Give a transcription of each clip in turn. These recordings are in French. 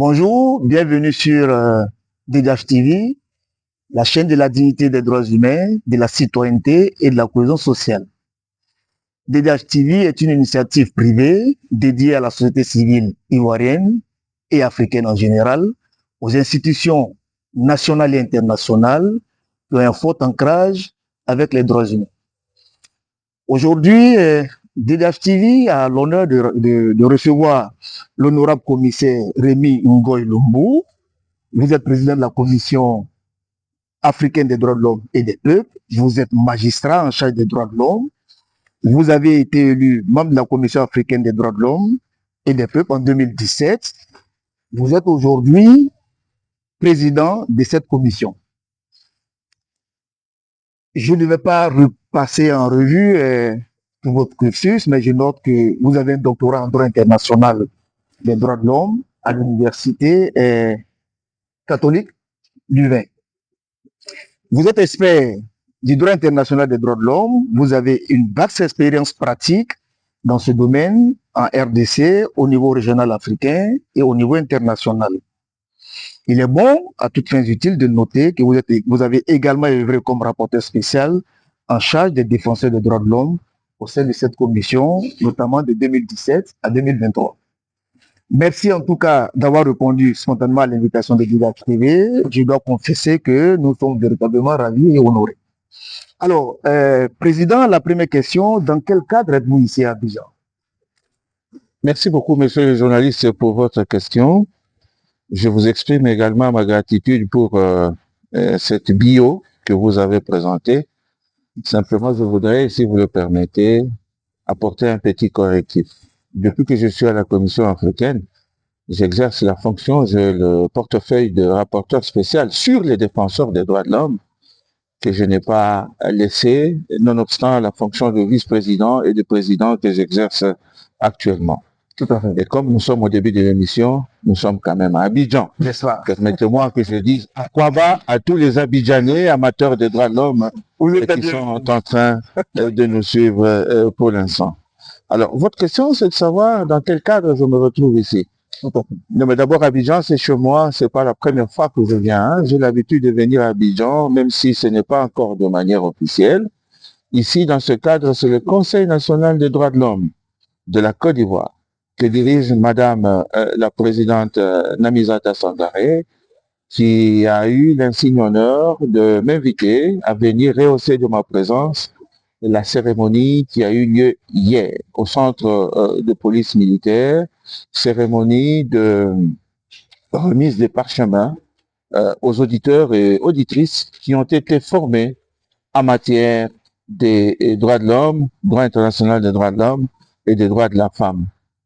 Bonjour, bienvenue sur DDH TV, la chaîne de la dignité des droits humains, de la citoyenneté et de la cohésion sociale. DDH TV est une initiative privée dédiée à la société civile ivoirienne et africaine en général, aux institutions nationales et internationales qui ont un fort ancrage avec les droits humains. Aujourd'hui, DDH TV a l'honneur de recevoir l'honorable commissaire Rémi Ngoy Lumbu. Vous êtes président de la Commission africaine des droits de l'homme et des peuples. Vous êtes magistrat en charge des droits de l'homme. Vous avez été élu membre de la Commission africaine des droits de l'homme et des peuples en 2017. Vous êtes aujourd'hui président de cette commission. Je ne vais pas repasser en revue tout votre cursus, mais je note que vous avez un doctorat en droit international des droits de l'homme à l'université catholique du Vin. Vous êtes expert du droit international des droits de l'homme, vous avez une vaste expérience pratique dans ce domaine en RDC, au niveau régional africain et au niveau international. Il est bon, à toutes fins utiles, de noter que vous avez également œuvré comme rapporteur spécial en charge des défenseurs des droits de l'homme au sein de cette commission, notamment de 2017 à 2023. Merci en tout cas d'avoir répondu spontanément à l'invitation de DDH TV. Je dois confesser que nous sommes véritablement ravis et honorés. Alors, Président, la première question, dans quel cadre êtes-vous ici à Abidjan? Merci beaucoup, monsieur le journaliste, pour votre question. Je vous exprime également ma gratitude pour cette bio que vous avez présentée. Simplement, je voudrais, si vous le permettez, apporter un petit correctif. Depuis que je suis à la Commission africaine, j'exerce la fonction, j'ai le portefeuille de rapporteur spécial sur les défenseurs des droits de l'homme, que je n'ai pas laissé, nonobstant la fonction de vice-président et de président que j'exerce actuellement. Tout à fait. Et comme nous sommes au début de l'émission, nous sommes quand même à Abidjan. N'est-ce pas? Permettez-moi que je dise à quoi va à tous les Abidjanais amateurs des droits de l'homme qui sont en train de nous suivre pour l'instant. Alors, votre question, c'est de savoir dans quel cadre je me retrouve ici. Non, mais d'abord, Abidjan, c'est chez moi, c'est pas la première fois que je viens. Hein. J'ai l'habitude de venir à Abidjan, même si ce n'est pas encore de manière officielle. Ici, dans ce cadre, c'est le Conseil national des droits de l'homme de la Côte d'Ivoire que dirige Madame la présidente Namizata Sangaré, qui a eu l'insigne honneur de m'inviter à venir rehausser de ma présence la cérémonie qui a eu lieu hier au centre de police militaire, cérémonie de remise des parchemins aux auditeurs et auditrices qui ont été formés en matière des droits de l'homme, droit international des droits de l'homme et des droits de la femme.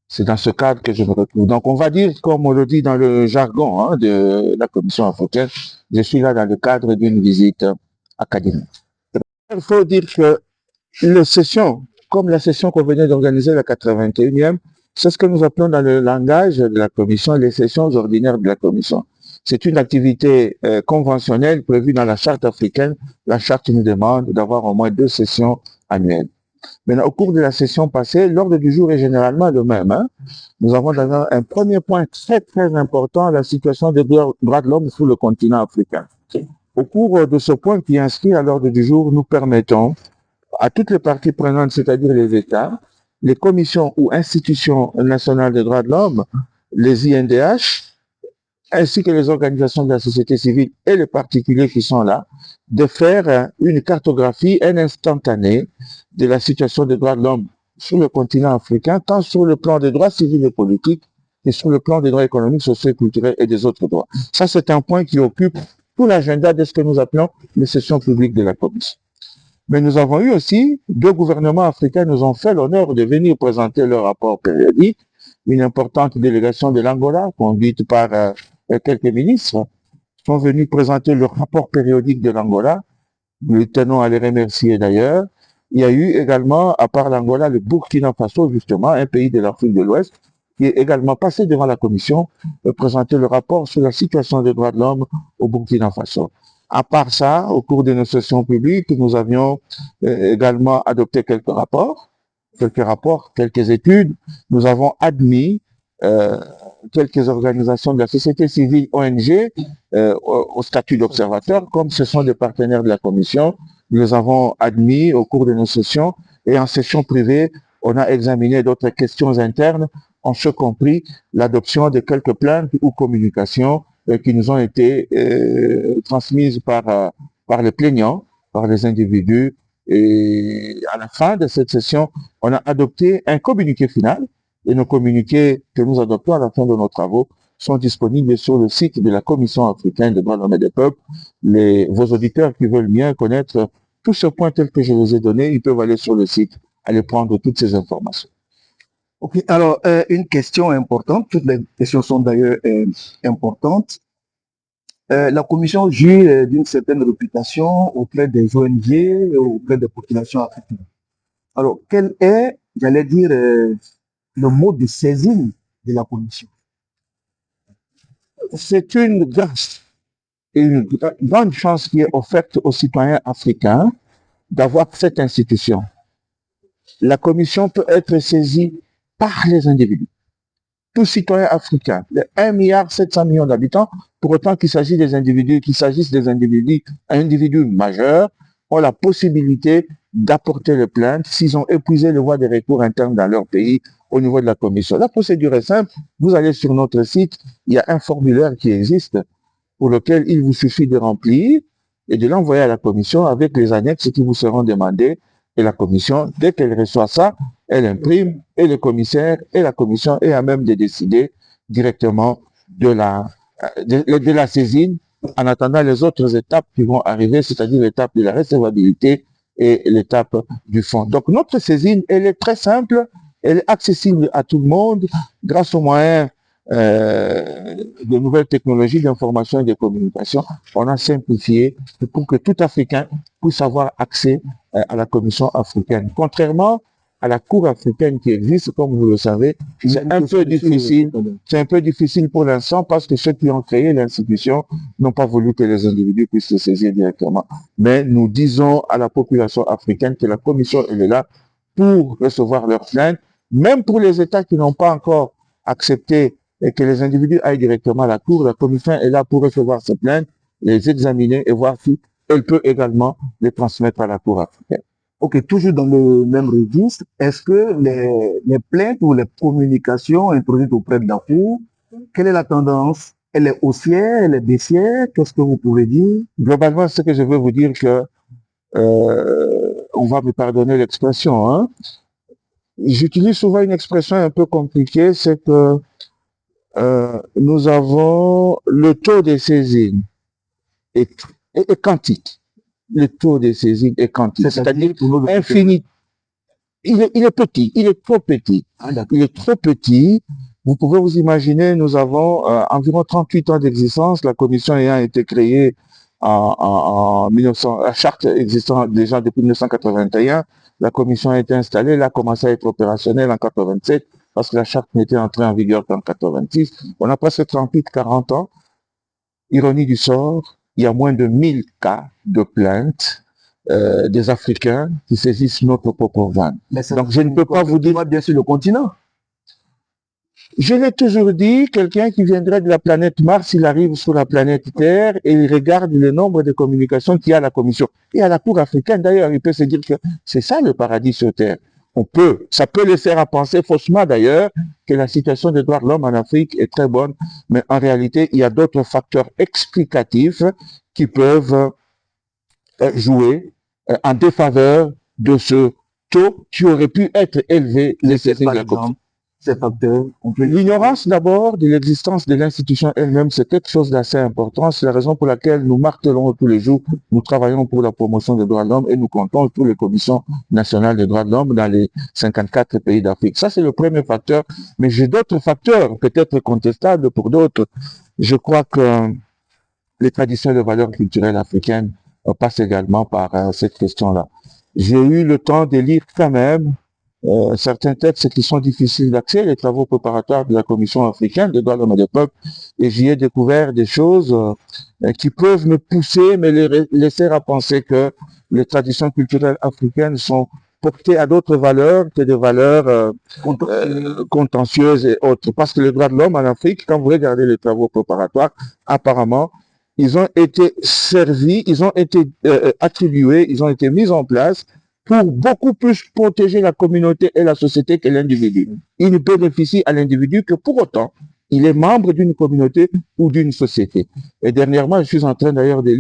C'est dans ce cadre que je me retrouve. Donc, on va dire, comme on le dit dans le jargon de la Commission africaine, je suis là dans le cadre d'une visite académique. Il faut dire que les sessions, comme la session qu'on venait d'organiser, la 81e, c'est ce que nous appelons dans le langage de la Commission les sessions ordinaires de la Commission. C'est une activité conventionnelle prévue dans la charte africaine. La charte nous demande d'avoir au moins 2 sessions annuelles. Maintenant, au cours de la session passée, l'ordre du jour est généralement le même. Hein. Nous avons d'abord un premier point très important, la situation des droits de l'homme sur le continent africain. Au cours de ce point qui est inscrit à l'ordre du jour, nous permettons à toutes les parties prenantes, c'est-à-dire les États, les commissions ou institutions nationales des droits de l'homme, les INDH, ainsi que les organisations de la société civile et les particuliers qui sont là, de faire une cartographie, un instantané de la situation des droits de l'homme sur le continent africain, tant sur le plan des droits civils et politiques que sur le plan des droits économiques, sociaux et culturels et des autres droits. Ça, c'est un point qui occupe tout l'agenda de ce que nous appelons les sessions publiques de la Commission. Mais nous avons eu aussi, 2 gouvernements africains nous ont fait l'honneur de venir présenter leur rapport périodique, une importante délégation de l'Angola, conduite par quelques ministres, sont venus présenter le rapport périodique de l'Angola. Nous tenons à les remercier d'ailleurs. Il y a eu également, à part l'Angola, le Burkina Faso, justement, un pays de l'Afrique de l'Ouest, qui est également passé devant la Commission et présenté le rapport sur la situation des droits de l'homme au Burkina Faso. À part ça, au cours de nos sessions publiques, nous avions également adopté quelques rapports, quelques études. Nous avons admis quelques organisations de la société civile ONG au statut d'observateur, comme ce sont des partenaires de la Commission. Nous les avons admis au cours de nos sessions et en session privée, on a examiné d'autres questions internes, en ce compris l'adoption de quelques plaintes ou communications qui nous ont été transmises par les plaignants, par les individus. Et à la fin de cette session, on a adopté un communiqué final et nos communiqués que nous adoptons à la fin de nos travaux sont disponibles sur le site de la Commission africaine des droits de l'homme et des peuples. Vos auditeurs qui veulent bien connaître tous ces points tels que je les ai donnés, ils peuvent aller sur le site, aller prendre toutes ces informations. Ok, alors une question importante, toutes les questions sont d'ailleurs importantes. La commission jouit d'une certaine réputation auprès des ONG et auprès des populations africaines. Alors, quel est, j'allais dire, le mode de saisine de la commission? C'est une grâce et une grande chance qui est offerte aux citoyens africains d'avoir cette institution. La commission peut être saisie par les individus. Tout citoyen africain, de 1,7 milliard d'habitants, pour autant qu'il s'agisse des individus, individus majeurs, ont la possibilité d'apporter les plaintes s'ils ont épuisé le voie des recours internes dans leur pays au niveau de la commission. La procédure est simple. Vous allez sur notre site, il y a un formulaire qui existe pour lequel il vous suffit de remplir et de l'envoyer à la commission avec les annexes qui vous seront demandées. Et la commission, dès qu'elle reçoit ça, elle imprime et le commissaire et la commission est à même de décider directement de la saisine en attendant les autres étapes qui vont arriver, c'est-à-dire l'étape de la recevabilité et l'étape du fond. Donc notre saisine, elle est très simple, elle est accessible à tout le monde grâce aux moyens de nouvelles technologies d'information et de communication. On a simplifié pour que tout Africain puisse avoir accès à la Commission africaine. Contrairement à la Cour africaine qui existe, comme vous le savez, c'est un peu difficile. C'est un peu difficile pour l'instant parce que ceux qui ont créé l'institution n'ont pas voulu que les individus puissent se saisir directement. Mais nous disons à la population africaine que la Commission, elle est là pour recevoir leurs plaintes, même pour les États qui n'ont pas encore accepté et que les individus aillent directement à la Cour. La Commission est là pour recevoir ces plaintes, les examiner et voir si elle peut également les transmettre à la Cour africaine. Ok, toujours dans le même registre, est-ce que les plaintes ou les communications introduites auprès de la Cour, quelle est la tendance? Elle est haussière, elle est baissière? Qu'est-ce que vous pouvez dire? Globalement, ce que je veux vous dire que, on va me pardonner l'expression, hein. J'utilise souvent une expression un peu compliquée, c'est que nous avons le taux de saisine est quantique. Le taux de saisine est quantique, c'est-à-dire infini. Il est petit, il est trop petit. Il est trop petit. Vous pouvez vous imaginer, nous avons environ 38 ans d'existence, la commission ayant été créée en 1900, la charte existant déjà depuis 1981, la commission a été installée, elle a commencé à être opérationnelle en 87, parce que la charte n'était entrée en vigueur qu'en 86. On a presque 38-40 ans. Ironie du sort, il y a moins de 1000 cas de plaintes des Africains qui saisissent notre propre van. Donc je ne peux pas vous dire... Bien sûr le continent. Je l'ai toujours dit, quelqu'un qui viendrait de la planète Mars, il arrive sur la planète Terre et il regarde le nombre de communications qu'il y a à la Commission. Et à la Cour africaine, d'ailleurs, il peut se dire que c'est ça le paradis sur Terre. Ça peut laisser à penser faussement d'ailleurs que la situation des droits de l'homme en Afrique est très bonne, mais en réalité, il y a d'autres facteurs explicatifs qui peuvent jouer en défaveur de ce taux qui aurait pu être élevé nécessaire de la Commission. Ces facteurs. L'ignorance d'abord de l'existence de l'institution elle-même, c'est quelque chose d'assez important. C'est la raison pour laquelle nous martelons tous les jours, nous travaillons pour la promotion des droits de l'homme et nous comptons pour les commissions nationales des droits de l'homme dans les 54 pays d'Afrique. Ça, c'est le premier facteur. Mais j'ai d'autres facteurs, peut-être contestables pour d'autres. Je crois que les traditions et les valeurs culturelles africaines passent également par cette question-là. J'ai eu le temps de lire quand même certains textes qui sont difficiles d'accès, les travaux préparatoires de la Commission africaine des droits de l'homme et des peuples, et j'y ai découvert des choses qui peuvent me pousser, me laisser à penser que les traditions culturelles africaines sont porter à d'autres valeurs que des valeurs contentieuses et autres. Parce que les droits de l'homme en Afrique, quand vous regardez les travaux préparatoires, apparemment, ils ont été servis, ils ont été attribués, ils ont été mis en place pour beaucoup plus protéger la communauté et la société que l'individu. Il ne bénéficie à l'individu que pour autant il est membre d'une communauté ou d'une société. Et dernièrement, je suis en train d'ailleurs de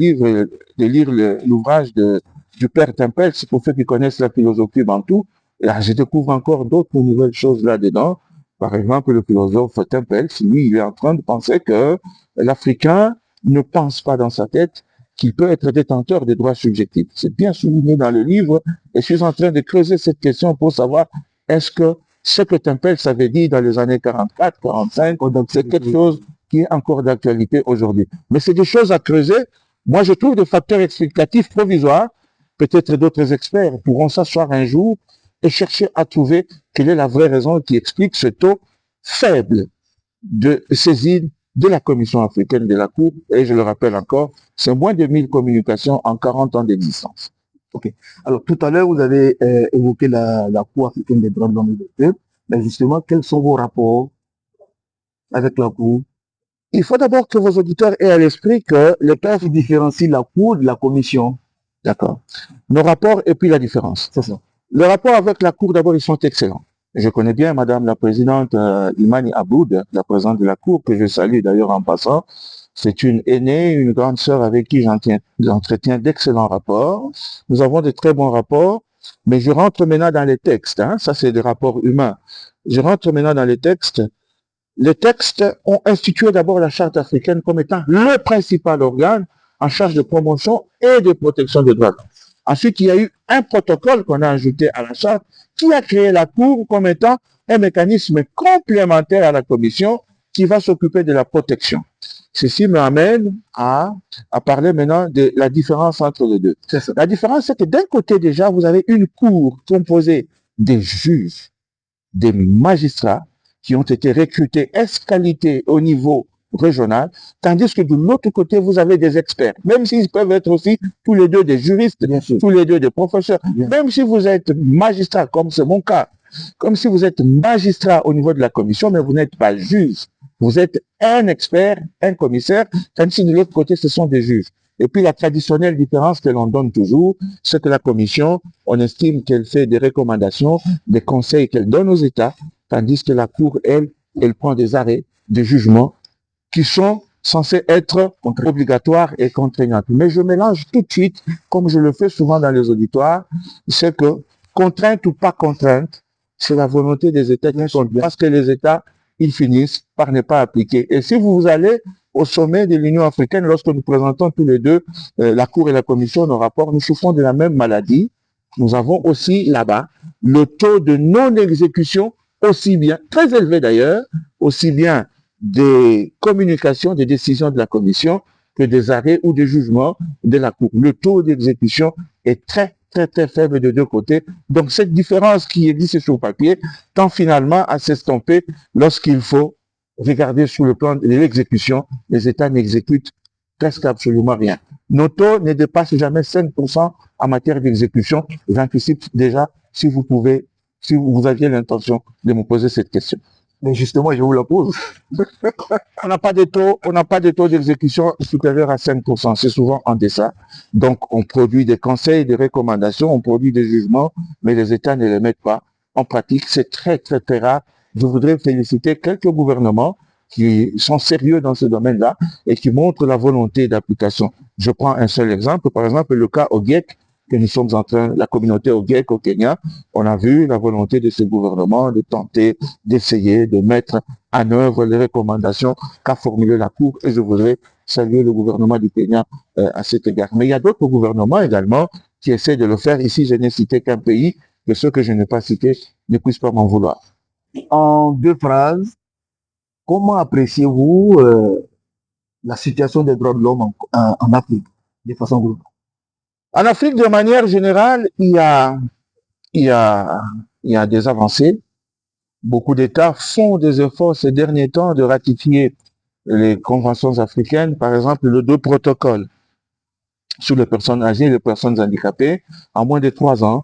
lire l'ouvrage du père Tempels, pour ceux qui connaissent la philosophie bantou. Là, je découvre encore d'autres nouvelles choses là-dedans. Par exemple, le philosophe Tempels, lui, il est en train de penser que l'Africain ne pense pas dans sa tête qu'il peut être détenteur des droits subjectifs. C'est bien souligné dans le livre, et je suis en train de creuser cette question pour savoir est-ce que ce que Tempels avait dit dans les années 44, 45, donc c'est quelque chose qui est encore d'actualité aujourd'hui. Mais c'est des choses à creuser. Moi, je trouve des facteurs explicatifs provisoires. Peut-être d'autres experts pourront s'asseoir un jour et chercher à trouver quelle est la vraie raison qui explique ce taux faible de saisine de la Commission africaine de la Cour. Et je le rappelle encore, c'est moins de 1000 communications en 40 ans d'existence. Ok. Alors, tout à l'heure, vous avez évoqué la Cour africaine des droits de l'homme et des peuples. Mais justement, quels sont vos rapports avec la Cour? Il faut d'abord que vos auditeurs aient à l'esprit que les peuples différencient la Cour de la Commission. D'accord. Nos rapports et puis la différence. C'est ça. Le rapport avec la Cour, d'abord, ils sont excellents. Je connais bien Madame la Présidente Imani Aboud, la présidente de la Cour, que je salue d'ailleurs en passant. C'est une aînée, une grande sœur avec qui j'entretiens d'excellents rapports. Nous avons de très bons rapports, mais je rentre maintenant dans les textes. Hein. Ça, c'est des rapports humains. Je rentre maintenant dans les textes. Les textes ont institué d'abord la Charte africaine comme étant le principal organe en charge de promotion et de protection des droits de l'homme. Ensuite, il y a eu un protocole qu'on a ajouté à la Charte qui a créé la Cour comme étant un mécanisme complémentaire à la Commission qui va s'occuper de la protection. Ceci m'amène à parler maintenant de la différence entre les deux. La différence, c'est que d'un côté déjà, vous avez une cour composée des juges, des magistrats qui ont été recrutés escalités au niveau régional, tandis que de l'autre côté, vous avez des experts, même s'ils peuvent être aussi tous les deux des juristes, tous les deux des professeurs, même si vous êtes magistrat, comme c'est mon cas, comme si vous êtes magistrat au niveau de la commission, mais vous n'êtes pas juge. Vous êtes un expert, un commissaire, tandis que de l'autre côté, ce sont des juges. Et puis la traditionnelle différence que l'on donne toujours, c'est que la commission, on estime qu'elle fait des recommandations, des conseils qu'elle donne aux États, tandis que la Cour, elle prend des arrêts, des jugements qui sont censés être obligatoires et contraignants. Mais je mélange tout de suite, comme je le fais souvent dans les auditoires, c'est que contrainte ou pas contrainte, c'est la volonté des États qui compte, parce que les États, ils finissent par ne pas appliquer. Et si vous allez au sommet de l'Union africaine, lorsque nous présentons tous les deux, la Cour et la Commission, nos rapports, nous souffrons de la même maladie. Nous avons aussi là-bas le taux de non-exécution aussi bien, très élevé d'ailleurs, aussi bien des communications, des décisions de la Commission que des arrêts ou des jugements de la Cour. Le taux d'exécution est très faible de deux côtés. Donc cette différence qui existe sur le papier tend finalement à s'estomper lorsqu'il faut regarder sur le plan de l'exécution. Les États n'exécutent presque absolument rien. Nos taux ne dépassent jamais 5% en matière d'exécution. J'anticipe déjà si vous aviez l'intention de me poser cette question. Mais justement, je vous la pose. On n'a pas de taux d'exécution supérieur à 5%. C'est souvent en deçà. Donc, on produit des conseils, des recommandations, on produit des jugements, mais les États ne les mettent pas en pratique. C'est très rare. Je voudrais féliciter quelques gouvernements qui sont sérieux dans ce domaine-là et qui montrent la volonté d'application. Je prends un seul exemple. Par exemple, le cas OGEC, que nous sommes en train, la communauté OGEC au Kenya, on a vu la volonté de ce gouvernement de tenter, d'essayer, de mettre en œuvre les recommandations qu'a formulées la Cour, et je voudrais saluer le gouvernement du Kenya à cet égard. Mais il y a d'autres gouvernements également qui essaient de le faire. Ici, je n'ai cité qu'un pays, que ceux que je n'ai pas cités ne puissent pas m'en vouloir. En 2 phrases, comment appréciez-vous la situation des droits de l'homme en Afrique, de façon globale? En Afrique, de manière générale, il y a des avancées. Beaucoup d'États font des efforts ces derniers temps de ratifier les conventions africaines, par exemple le 2 protocoles sur les personnes âgées et les personnes handicapées. En moins de 3 ans,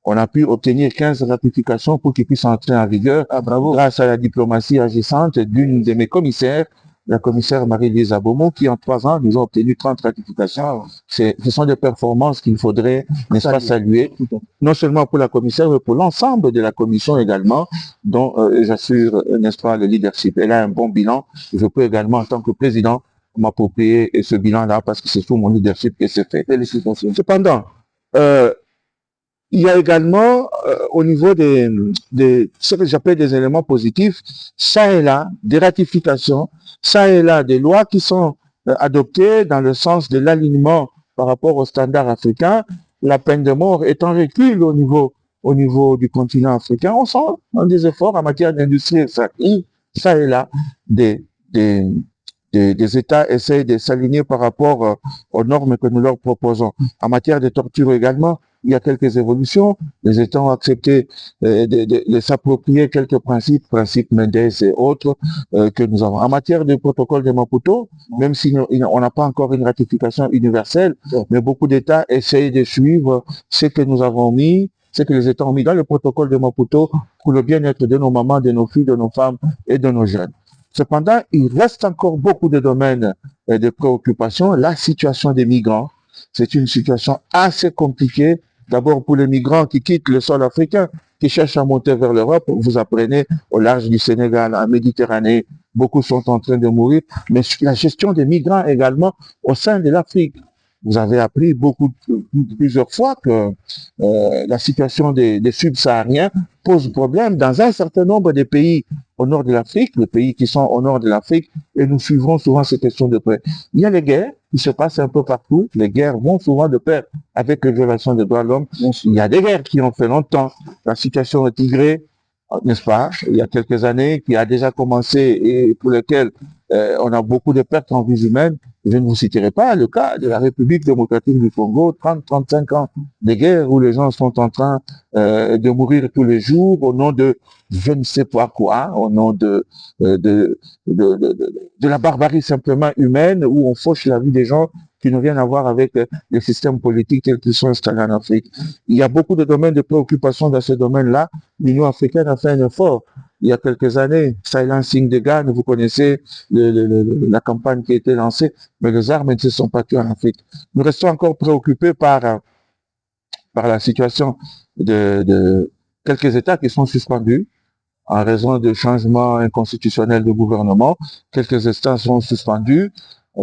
On a pu obtenir 15 ratifications pour qu'ils puissent entrer en vigueur grâce à la diplomatie agissante d'une de mes commissaires, la commissaire Marie-Lise Abomo, qui en 3 ans nous a obtenu 30 ratifications. Ce sont des performances qu'il faudrait, n'est-ce pas, saluer, non seulement pour la commissaire, mais pour l'ensemble de la commission également, dont j'assure, n'est-ce pas, le leadership. Elle a un bon bilan. Je peux également, en tant que président, m'approprier ce bilan-là parce que c'est sous mon leadership que c'est fait. Félicitations. Cependant, il y a également au niveau de ce que j'appelle des éléments positifs, ça et là, des ratifications, ça et là, des lois qui sont adoptées dans le sens de l'alignement par rapport aux standards africains. La peine de mort est en recul au niveau du continent africain. On sent des efforts en matière d'industrie, ça et là, des États essayent de s'aligner par rapport aux normes que nous leur proposons. En matière de torture également, il y a quelques évolutions. Les États ont accepté de s'approprier quelques principes Mendes et autres que nous avons. En matière du protocole de Maputo, même si on n'a pas encore une ratification universelle, mais beaucoup d'États essayent de suivre ce que nous avons mis, ce que les États ont mis dans le protocole de Maputo pour le bien-être de nos mamans, de nos filles, de nos femmes et de nos jeunes. Cependant, il reste encore beaucoup de domaines de préoccupation. La situation des migrants, c'est une situation assez compliquée. D'abord pour les migrants qui quittent le sol africain, qui cherchent à monter vers l'Europe. Vous apprenez au large du Sénégal, en Méditerranée, beaucoup sont en train de mourir. Mais la gestion des migrants également au sein de l'Afrique. Vous avez appris plusieurs fois que la situation des subsahariens pose problème dans un certain nombre de pays au nord de l'Afrique, les pays qui sont au nord de l'Afrique, et nous suivrons souvent ces questions de près. Il y a les guerres qui se passent un peu partout. Les guerres vont souvent de pair avec les violations des droits de l'homme. Il y a des guerres qui ont fait longtemps. La situation au Tigré, n'est-ce pas, il y a quelques années, qui a déjà commencé et pour lesquelles on a beaucoup de pertes en vies humaines. Je ne vous citerai pas le cas de la République démocratique du Congo, 30-35 ans de guerre où les gens sont en train de mourir tous les jours au nom de je ne sais pas quoi, au nom de la barbarie simplement humaine où on fauche la vie des gens qui n'ont rien à voir avec les systèmes politiques tels qu'ils sont installés en Afrique. Il y a beaucoup de domaines de préoccupation dans ce domaine-là. L'Union africaine a fait un effort. Il y a quelques années, Silencing the Gun, vous connaissez la campagne qui a été lancée, mais les armes ne se sont pas tuées en Afrique. Nous restons encore préoccupés par la situation de quelques États qui sont suspendus en raison de changements inconstitutionnels de gouvernement. Quelques États sont suspendus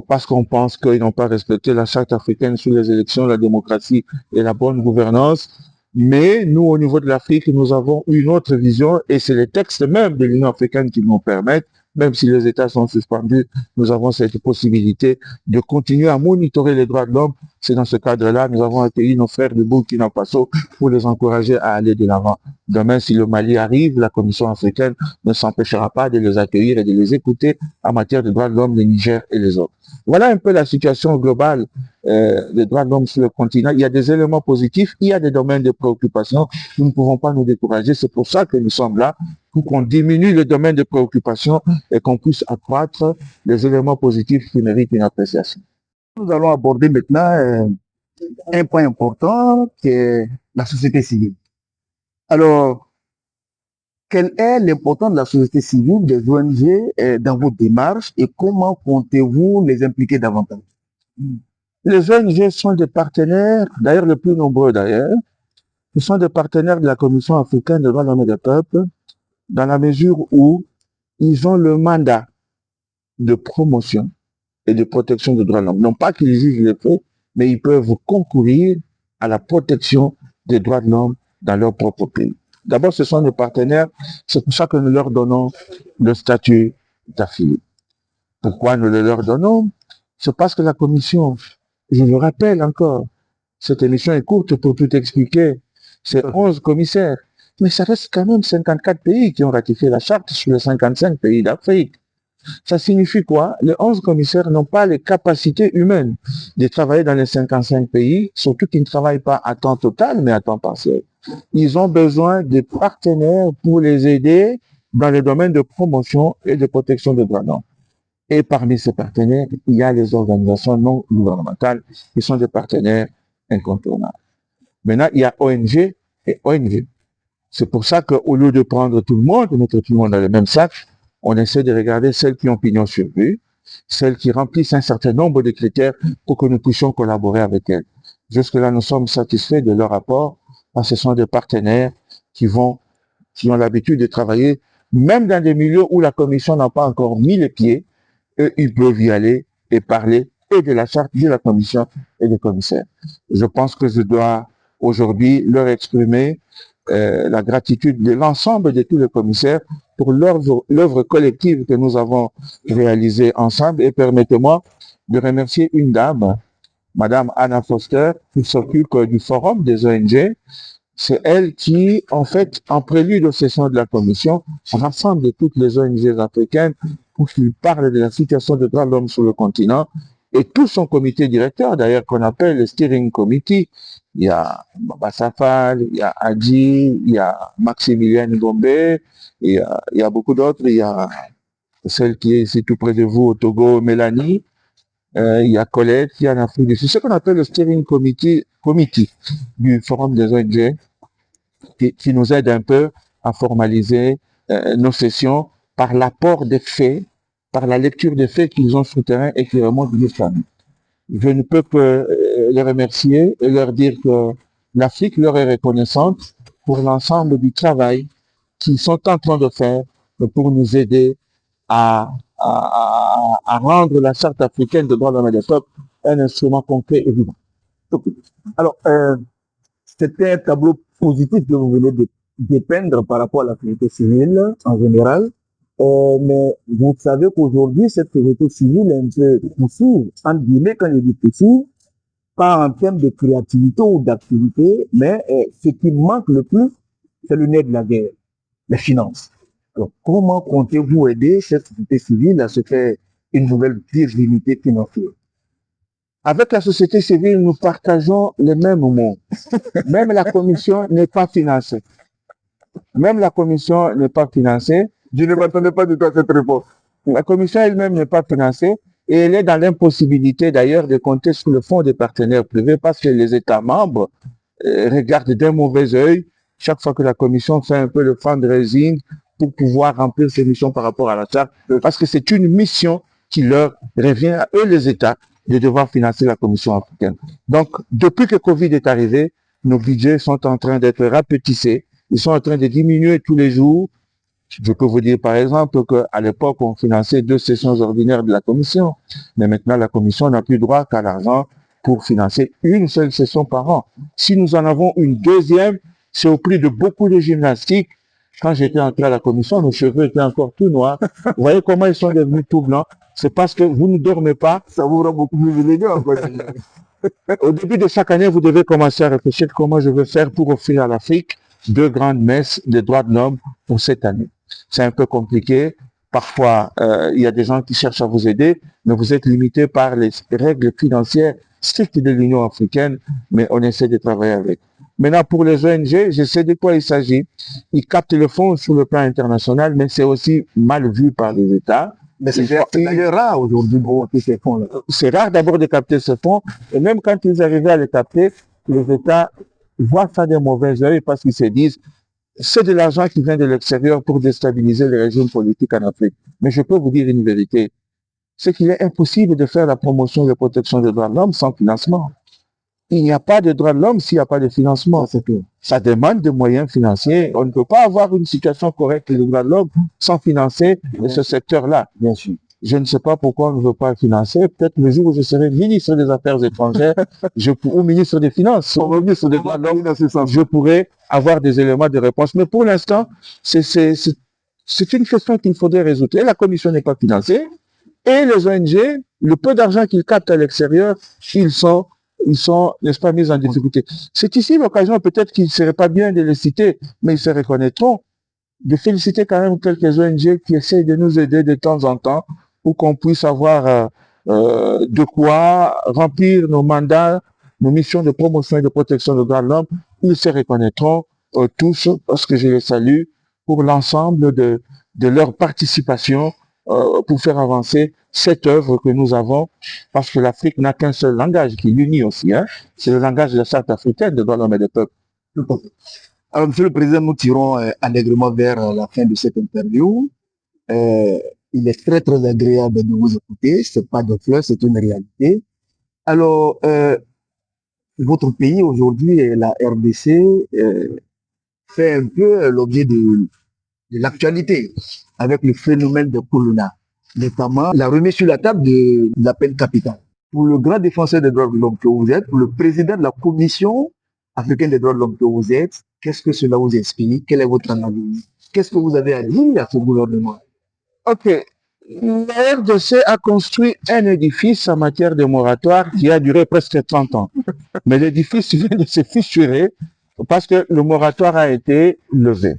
parce qu'on pense qu'ils n'ont pas respecté la charte africaine sur les élections, la démocratie et la bonne gouvernance. Mais nous, au niveau de l'Afrique, nous avons une autre vision et c'est les textes même de l'Union africaine qui nous permettent, même si les États sont suspendus, nous avons cette possibilité de continuer à monitorer les droits de l'homme. C'est dans ce cadre-là, nous avons accueilli nos frères du Burkina Faso pour les encourager à aller de l'avant. Demain, si le Mali arrive, la Commission africaine ne s'empêchera pas de les accueillir et de les écouter en matière de droits de l'homme, le Niger et les autres. Voilà un peu la situation globale des droits de l'homme sur le continent. Il y a des éléments positifs, il y a des domaines de préoccupation. Nous ne pouvons pas nous décourager. C'est pour ça que nous sommes là, pour qu'on diminue le domaine de préoccupation et qu'on puisse accroître les éléments positifs qui méritent une appréciation. Nous allons aborder maintenant un point important qui est la société civile. Alors, quelle est l'importance de la société civile, des ONG dans vos démarches et comment comptez-vous les impliquer davantage? Les ONG sont des partenaires, d'ailleurs les plus nombreux d'ailleurs, ils sont des partenaires de la Commission africaine des droits de l'homme et des peuples, dans la mesure où ils ont le mandat de promotion et de protection des droits de l'homme. Non pas qu'ils jugent les faits, mais ils peuvent concourir à la protection des droits de l'homme dans leur propre pays. D'abord, ce sont des partenaires, c'est pour ça que nous leur donnons le statut d'affilié. Pourquoi nous le leur donnons? C'est parce que la Commission, je le rappelle encore, cette émission est courte pour tout expliquer, c'est 11 commissaires, mais ça reste quand même 54 pays qui ont ratifié la charte sur les 55 pays d'Afrique. Ça signifie quoi? Les 11 commissaires n'ont pas les capacités humaines de travailler dans les 55 pays, surtout qu'ils ne travaillent pas à temps total, mais à temps partiel. Ils ont besoin de partenaires pour les aider dans les domaines de promotion et de protection des droits de l'homme. Et parmi ces partenaires, il y a les organisations non gouvernementales qui sont des partenaires incontournables. Maintenant, il y a ONG et ONG. C'est pour ça qu'au lieu de prendre tout le monde, de mettre tout le monde dans le même sac, on essaie de regarder celles qui ont pignon sur rue, celles qui remplissent un certain nombre de critères pour que nous puissions collaborer avec elles. Jusque-là, nous sommes satisfaits de leur rapport, parce que ce sont des partenaires qui ont l'habitude de travailler, même dans des milieux où la commission n'a pas encore mis les pieds, eux, ils peuvent y aller et parler et de la charte de la commission et des commissaires. Je pense que je dois aujourd'hui leur exprimer la gratitude de l'ensemble de tous les commissaires pour l'œuvre collective que nous avons réalisée ensemble. Et permettez-moi de remercier une dame, Madame Anna Foster, qui s'occupe du forum des ONG. C'est elle qui, en fait, en prélude aux sessions de la commission, rassemble toutes les ONG africaines pour qu'ils parlent de la situation des droits de l'homme sur le continent. Et tout son comité directeur, d'ailleurs, qu'on appelle le Steering Committee, il y a Baba Safal, il y a Adji, il y a Maximilien Gombe, il y a beaucoup d'autres, il y a celle qui est ici tout près de vous au Togo, Mélanie, il y a Colette qui est en Afrique du Sud. C'est ce qu'on appelle le Steering Committee du Forum des ONG, qui nous aide un peu à formaliser nos sessions par l'apport des faits, par la lecture des faits qu'ils ont sur le terrain et qui remontent de familles. Je ne peux que les remercier et leur dire que l'Afrique leur est reconnaissante pour l'ensemble du travail qu'ils sont en train de faire pour nous aider à rendre la charte africaine de droits de l'homme et des peuples un instrument concret et vivant. Alors, c'était un tableau positif que vous venez de dépeindre par rapport à la société civile en général. Mais vous savez qu'aujourd'hui, cette société civile est un peu poussive, entre guillemets, quand je dis poussive, pas en termes de créativité ou d'activité, mais ce qui manque le plus, c'est le nerf de la guerre, les finances. Alors, comment comptez-vous aider cette société civile à se faire une nouvelle virilité financière? Avec la société civile, nous partageons les mêmes mots. Même la commission n'est pas financée. Même la commission n'est pas financée. Je ne m'attendais pas du tout à cette réponse. La commission elle-même n'est pas financée et elle est dans l'impossibilité d'ailleurs de compter sur le fonds des partenaires privés parce que les États membres regardent d'un mauvais œil chaque fois que la commission fait un peu le fundraising pour pouvoir remplir ses missions par rapport à la charte, parce que c'est une mission qui leur revient à eux les États de devoir financer la Commission africaine. Donc, depuis que Covid est arrivé, nos budgets sont en train d'être rapetissés, ils sont en train de diminuer tous les jours. Je peux vous dire par exemple qu'à l'époque, on finançait 2 sessions ordinaires de la Commission, mais maintenant la Commission n'a plus droit qu'à l'argent pour financer une seule session par an. Si nous en avons une deuxième, c'est au prix de beaucoup de gymnastique. Quand j'étais entré à la Commission, nos cheveux étaient encore tout noirs. Vous voyez comment ils sont devenus tout blancs? C'est parce que vous ne dormez pas. Ça vous rend beaucoup plus élégant. Au début de chaque année, vous devez commencer à réfléchir comment je vais faire pour offrir à l'Afrique 2 grandes messes des droits de l'homme pour cette année. C'est un peu compliqué. Parfois, il y a des gens qui cherchent à vous aider, mais vous êtes limité par les règles financières strictes de l'Union africaine, mais on essaie de travailler avec. Maintenant, pour les ONG, je sais de quoi il s'agit. Ils captent le fonds sur le plan international, mais c'est aussi mal vu par les États. Mais c'est rare aujourd'hui de capter ces fonds-là. C'est rare d'abord de capter ce fonds, et même quand ils arrivaient à les capter, les États voient ça d'un mauvais œil parce qu'ils se disent c'est de l'argent qui vient de l'extérieur pour déstabiliser les régimes politiques en Afrique. Mais je peux vous dire une vérité, c'est qu'il est impossible de faire la promotion et la protection des droits de l'homme sans financement. Il n'y a pas de droits de l'homme s'il n'y a pas de financement. Ça demande des moyens financiers. On ne peut pas avoir une situation correcte des droits de l'homme sans financer ce secteur-là. Bien sûr. Je ne sais pas pourquoi on ne veut pas financer. Peut-être le jour où je serai ministre des Affaires étrangères, ou ministre des Finances, ou ministre des droits de l'homme, je pourrais avoir des éléments de réponse. Mais pour l'instant, c'est une question qu'il faudrait résoudre. Et la commission n'est pas financée. Et les ONG, le peu d'argent qu'ils captent à l'extérieur, ils sont, n'est-ce pas, mis en difficulté. C'est ici l'occasion, peut-être qu'il ne serait pas bien de les citer, mais ils se reconnaîtront, de féliciter quand même quelques ONG qui essayent de nous aider de temps en temps pour qu'on puisse avoir de quoi remplir nos mandats, nos missions de promotion et de protection des droits de l'homme. Ils se reconnaîtront tous, parce que je les salue, pour l'ensemble de leur participation pour faire avancer cette œuvre que nous avons, parce que l'Afrique n'a qu'un seul langage qui l'unit aussi, hein, c'est le langage de la charte africaine des droits de l'homme et des peuples. Alors, Monsieur le Président, nous tirons allègrement vers la fin de cette interview. Il est très, très agréable de vous écouter. C'est pas des fleurs, c'est une réalité. Alors, votre pays aujourd'hui, la RDC, fait un peu l'objet de l'actualité avec le phénomène de Corona, notamment la remise sur la table de la peine capitale. Pour le grand défenseur des droits de l'homme que vous êtes, pour le président de la Commission africaine des droits de l'homme que vous êtes, qu'est-ce que cela vous explique? Quelle est votre analyse? Qu'est-ce que vous avez à dire à ce gouvernement? Ok. La RDC a construit un édifice en matière de moratoire qui a duré presque 30 ans. Mais l'édifice vient de se fissurer parce que le moratoire a été levé.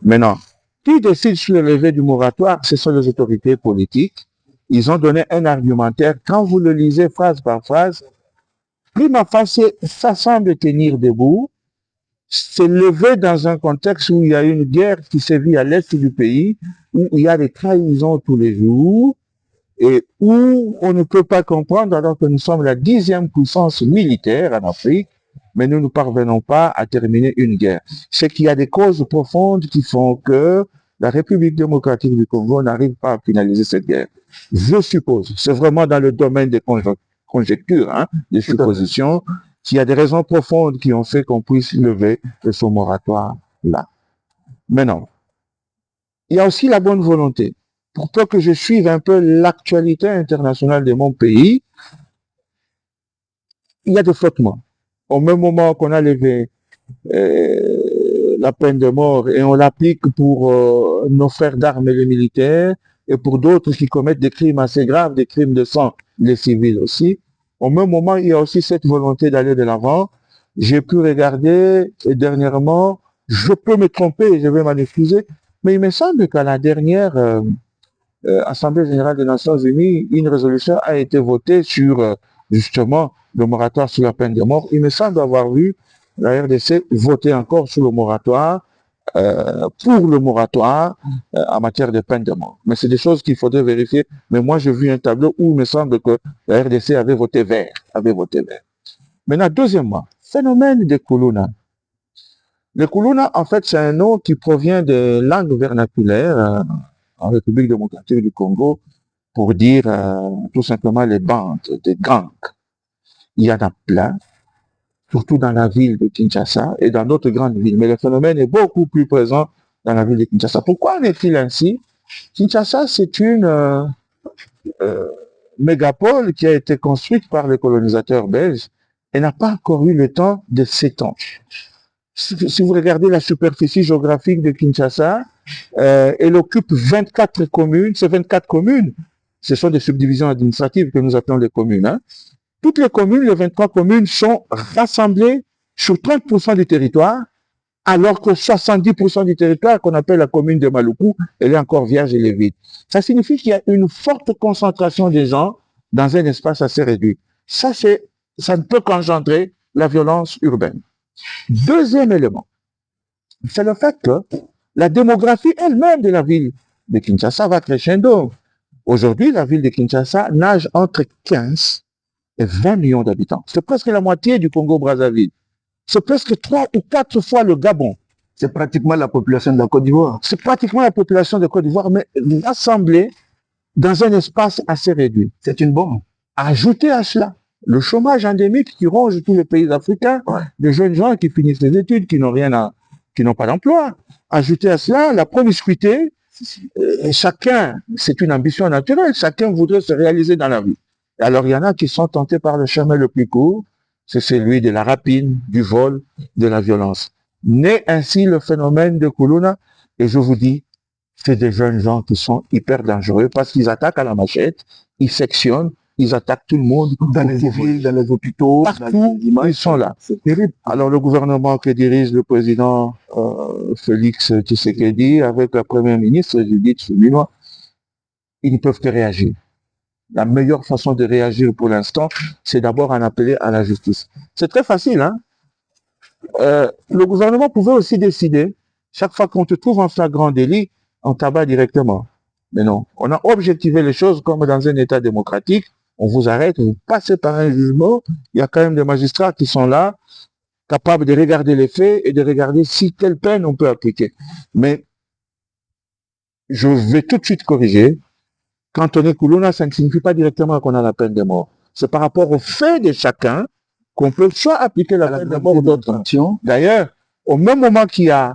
Maintenant, qui décide sur le levé du moratoire? Ce sont les autorités politiques. Ils ont donné un argumentaire. Quand vous le lisez phrase par phrase, prima facie, ça semble tenir debout. C'est levé dans un contexte où il y a une guerre qui sévit à l'est du pays, où il y a des trahisons tous les jours, et où on ne peut pas comprendre, alors que nous sommes la 10e puissance militaire en Afrique, mais nous ne parvenons pas à terminer une guerre. C'est qu'il y a des causes profondes qui font que la République démocratique du Congo n'arrive pas à finaliser cette guerre. Je suppose, c'est vraiment dans le domaine des conjectures, hein, des suppositions, qu'il y a des raisons profondes qui ont fait qu'on puisse lever ce moratoire-là. Maintenant, il y a aussi la bonne volonté. Pour peu que je suive un peu l'actualité internationale de mon pays, il y a des flottements. Au même moment qu'on a levé la peine de mort et on l'applique pour nos frères d'armes et les militaires et pour d'autres qui commettent des crimes assez graves, des crimes de sang, les civils aussi. Au même moment, il y a aussi cette volonté d'aller de l'avant. J'ai pu regarder dernièrement, je peux me tromper, je vais m'en excuser, mais il me semble qu'à la dernière Assemblée générale des Nations Unies, une résolution a été votée sur justement le moratoire sur la peine de mort. Il me semble avoir vu la RDC voter encore sur le moratoire, pour le moratoire en matière de peine de mort. Mais c'est des choses qu'il faudrait vérifier. Mais moi, j'ai vu un tableau où il me semble que la RDC avait voté vert. Maintenant, deuxièmement, phénomène de Kuluna. Le Kuluna, en fait, c'est un nom qui provient de langue vernaculaire en République démocratique du Congo pour dire tout simplement les bandes, des gangs. Il y en a plein, surtout dans la ville de Kinshasa et dans d'autres grandes villes. Mais le phénomène est beaucoup plus présent dans la ville de Kinshasa. Pourquoi en est-il ainsi? Kinshasa, c'est une mégapole qui a été construite par les colonisateurs belges et n'a pas encore eu le temps de s'étendre. Si vous regardez la superficie géographique de Kinshasa, elle occupe 24 communes. Ces 24 communes, ce sont des subdivisions administratives que nous appelons les communes. Hein. Toutes les communes, les 23 communes, sont rassemblées sur 30% du territoire, alors que 70% du territoire qu'on appelle la commune de Maluku, elle est encore vierge et vide. Ça signifie qu'il y a une forte concentration des gens dans un espace assez réduit. Ça ne peut qu'engendrer la violence urbaine. Deuxième élément, c'est le fait que la démographie elle-même de la ville de Kinshasa va crescendo. Aujourd'hui, la ville de Kinshasa nage entre 15 et 20 millions d'habitants. C'est presque la moitié du Congo-Brazzaville. C'est presque 3 ou 4 fois le Gabon. C'est pratiquement la population de la Côte d'Ivoire. C'est pratiquement la population de Côte d'Ivoire, mais rassemblée dans un espace assez réduit. C'est une bombe. Ajoutez à cela le chômage endémique qui ronge tous les pays africains, des jeunes gens qui finissent les études, qui n'ont pas d'emploi. Ajoutez à cela la promiscuité. Chacun, c'est une ambition naturelle, chacun voudrait se réaliser dans la vie. Alors il y en a qui sont tentés par le chemin le plus court, c'est celui de la rapine, du vol, de la violence. Naît ainsi le phénomène de Kuluna, et je vous dis, c'est des jeunes gens qui sont hyper dangereux parce qu'ils attaquent à la machette, ils sectionnent, ils attaquent tout le monde. Dans les villes, dans les hôpitaux, partout, ils sont là. C'est terrible. Alors le gouvernement que dirige le président Félix Tshisekedi avec la première ministre Judith Suminwa, ils ne peuvent que réagir. La meilleure façon de réagir pour l'instant, c'est d'abord en appeler à la justice. C'est très facile, hein? Le gouvernement pouvait aussi décider, chaque fois qu'on te trouve en flagrant délit, on t'abat directement. Mais non, on a objectivé les choses comme dans un État démocratique. On vous arrête, vous passez par un jugement, il y a quand même des magistrats qui sont là. capable de regarder les faits et de regarder si quelle peine on peut appliquer. Mais je vais tout de suite corriger. Quand on est Kuluna, ça ne signifie pas directement qu'on a la peine de mort. C'est par rapport au fait de chacun qu'on peut soit appliquer la peine de mort ou d'autres. D'ailleurs, au même moment qu'il y a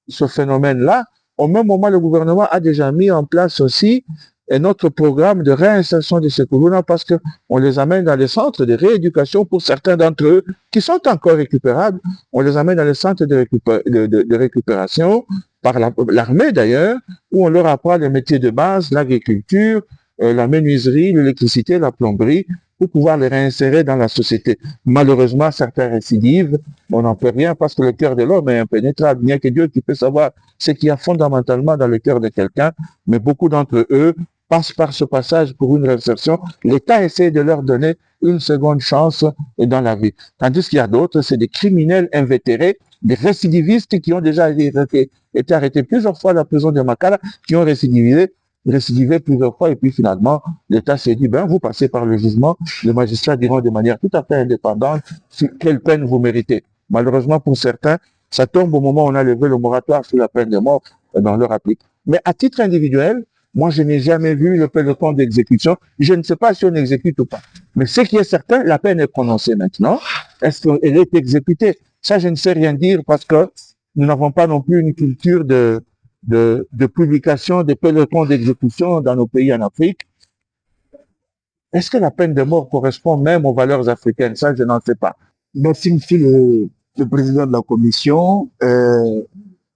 ce phénomène-là, au même moment, le gouvernement a déjà mis en place aussi un autre programme de réinsertion de ces Kuluna parce qu'on les amène dans les centres de rééducation pour certains d'entre eux qui sont encore récupérables. On les amène dans les centres de récupération par l'armée d'ailleurs, où on leur apprend les métiers de base, l'agriculture, la menuiserie, l'électricité, la plomberie, pour pouvoir les réinsérer dans la société. Malheureusement, certains récidivent, on n'en peut rien parce que le cœur de l'homme est impénétrable. Il n'y a que Dieu qui peut savoir ce qu'il y a fondamentalement dans le cœur de quelqu'un, mais beaucoup d'entre eux passent par ce passage pour une réinsertion. L'État essaie de leur donner une seconde chance dans la vie. Tandis qu'il y a d'autres, c'est des criminels invétérés, des récidivistes qui ont déjà été arrêtés plusieurs fois à la prison de Makala, qui ont récidivé plusieurs fois, et puis finalement, l'État s'est dit, ben, vous passez par le jugement, les magistrats diront de manière tout à fait indépendante quelle peine vous méritez. Malheureusement, pour certains, ça tombe au moment où on a levé le moratoire sur la peine de mort, et ben, on leur applique. Mais à titre individuel, moi, je n'ai jamais vu le peloton d'exécution. Je ne sais pas si on exécute ou pas. Mais ce qui est certain, la peine est prononcée maintenant. Est-ce qu'elle est exécutée? Ça, je ne sais rien dire parce que nous n'avons pas non plus une culture de publication des pelotons d'exécution dans nos pays en Afrique. Est-ce que la peine de mort correspond même aux valeurs africaines? Ça, je n'en sais pas. Merci, monsieur le président de la commission.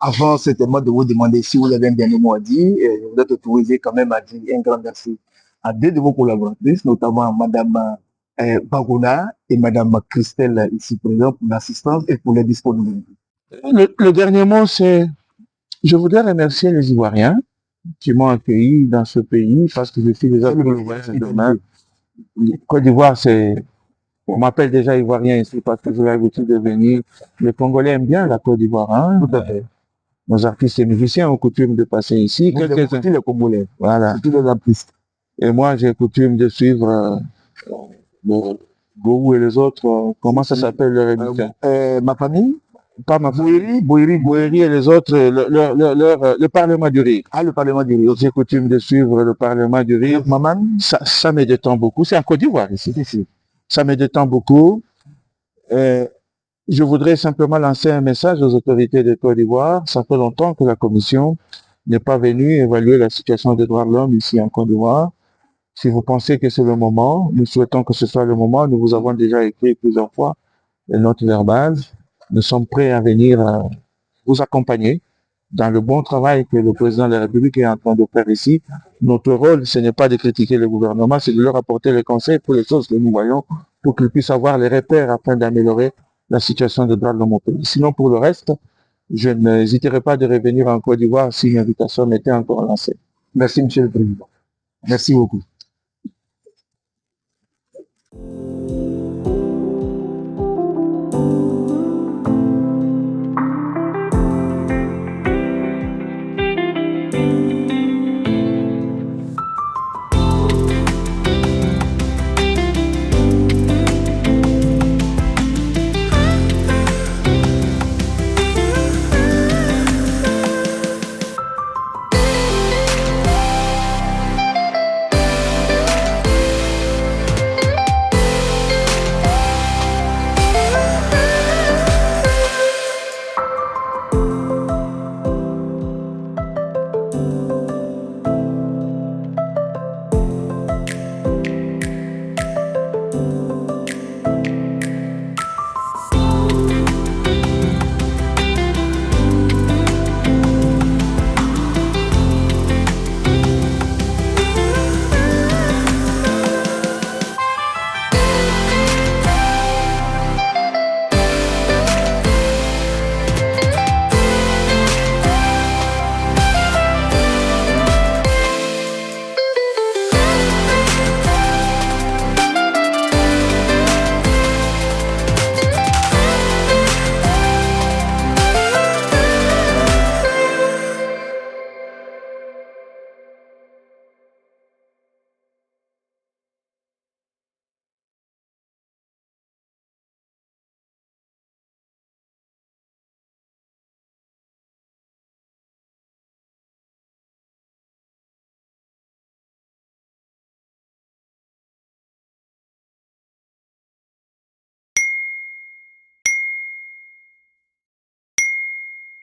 Avant certainement de vous demander si vous avez un dernier mot à dire, je vous êtes autorisé quand même à dire un grand merci à deux de vos collaboratrices, notamment Madame Baguna et Madame Christelle ici présente pour l'assistance et pour les disponibilités. Le dernier mot, c'est je voudrais remercier les Ivoiriens qui m'ont accueilli dans ce pays parce que je suis déjà demain. Côte d'Ivoire, on m'appelle déjà Ivoirien ici parce que j'ai l'habitude de venir. Les Congolais aiment bien la Côte d'Ivoire, hein? Tout à fait. Nos artistes et musiciens ont coutume de passer ici. Quelques-uns, les Congolais. Voilà. Tous les artistes. Et moi, j'ai coutume de suivre le Gourou et les autres. Comment ça s'appelle leur émission? Ma famille? Pas ma famille. Bouiri et les autres, le Parlement du Rire. Ah, le Parlement du Rire. J'ai coutume de suivre le Parlement du Rire. Maman? Ça me détend beaucoup. C'est en Côte d'Ivoire ici. Ça me détend beaucoup. Je voudrais simplement lancer un message aux autorités de Côte d'Ivoire. Ça fait longtemps que la Commission n'est pas venue évaluer la situation des droits de l'homme ici en Côte d'Ivoire. Si vous pensez que c'est le moment, nous souhaitons que ce soit le moment. Nous vous avons déjà écrit plusieurs fois une note verbale. Nous sommes prêts à venir vous accompagner dans le bon travail que le président de la République est en train de faire ici. Notre rôle, ce n'est pas de critiquer le gouvernement, c'est de leur apporter les conseils pour les choses que nous voyons, pour qu'ils puissent avoir les repères afin d'améliorer la situation des droits de l'homme au pays. Sinon, pour le reste, je n'hésiterai pas de revenir en Côte d'Ivoire si une invitation m'était encore lancée. Merci, monsieur le président. Merci beaucoup.